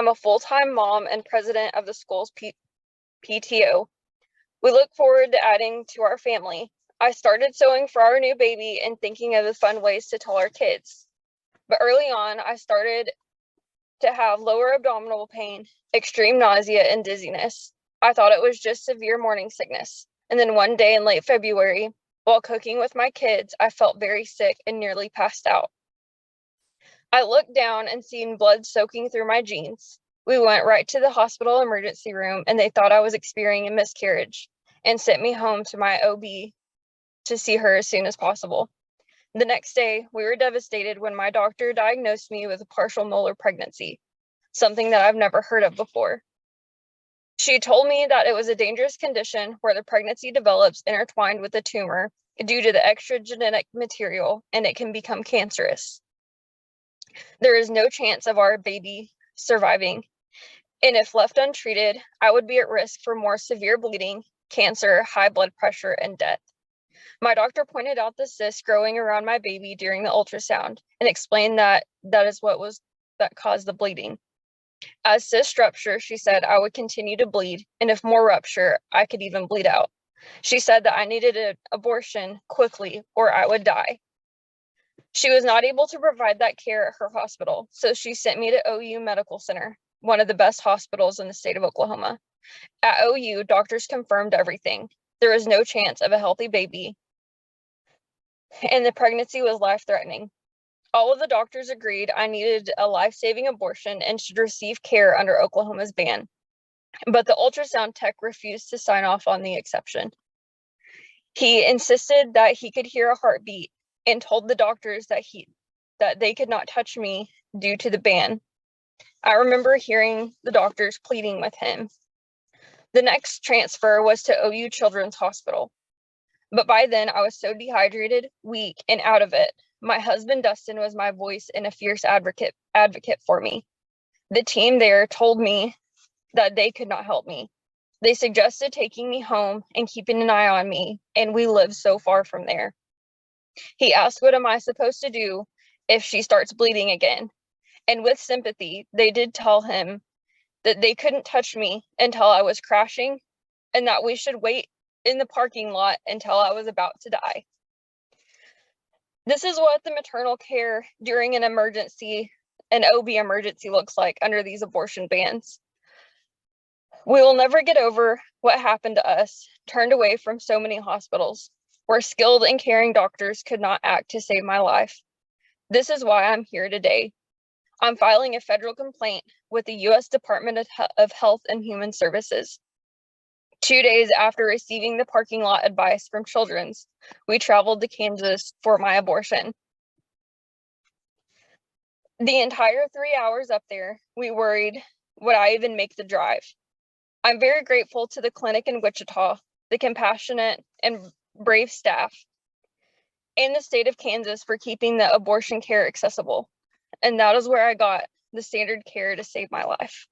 I'm a full-time mom and president of the school's PTO. We look forward to adding to our family. I started sewing for our new baby and thinking of the fun ways to tell our kids. But early on, I started to have lower abdominal pain, extreme nausea, and dizziness. I thought it was just severe morning sickness. And then one day in late February, while cooking with my kids, I felt very sick and nearly passed out. I looked down and seen blood soaking through my jeans. We went right to the hospital emergency room and they thought I was experiencing a miscarriage and sent me home to my OB to see her as soon as possible. The next day, we were devastated when my doctor diagnosed me with a partial molar pregnancy, something that I've never heard of before. She told me that it was a dangerous condition where the pregnancy develops intertwined with the tumor due to the extra genetic material, and it can become cancerous. There is no chance of our baby surviving, and if left untreated, I would be at risk for more severe bleeding, cancer, high blood pressure, and death. My doctor pointed out the cyst growing around my baby during the ultrasound and explained that is what caused the bleeding. As cyst rupture, she said I would continue to bleed, and if more rupture, I could even bleed out. She said that I needed an abortion quickly or I would die. She was not able to provide that care at her hospital, so she sent me to OU Medical Center, one of the best hospitals in the state of Oklahoma. At OU, doctors confirmed everything. There was no chance of a healthy baby, and the pregnancy was life-threatening. All of the doctors agreed I needed a life-saving abortion and should receive care under Oklahoma's ban, but the ultrasound tech refused to sign off on the exception. He insisted that he could hear a heartbeat and told the doctors that they could not touch me due to the ban. I remember hearing the doctors pleading with him. The next transfer was to OU Children's Hospital. But by then, I was so dehydrated, weak, and out of it. My husband, Dustin, was my voice and a fierce advocate for me. The team there told me that they could not help me. They suggested taking me home and keeping an eye on me, and we live so far from there. He asked, what am I supposed to do if she starts bleeding again? And with sympathy, they did tell him that they couldn't touch me until I was crashing and that we should wait in the parking lot until I was about to die. This is what the maternal care during an emergency, an OB emergency, looks like under these abortion bans. We will never get over what happened to us, turned away from so many hospitals, where skilled and caring doctors could not act to save my life. This is why I'm here today. I'm filing a federal complaint with the U.S. Department of Health and Human Services. 2 days after receiving the parking lot advice from Children's, we traveled to Kansas for my abortion. The entire 3 hours up there, we worried, would I even make the drive? I'm very grateful to the clinic in Wichita, the compassionate and brave staff, and the state of Kansas for keeping the abortion care accessible. And that is where I got the standard care to save my life.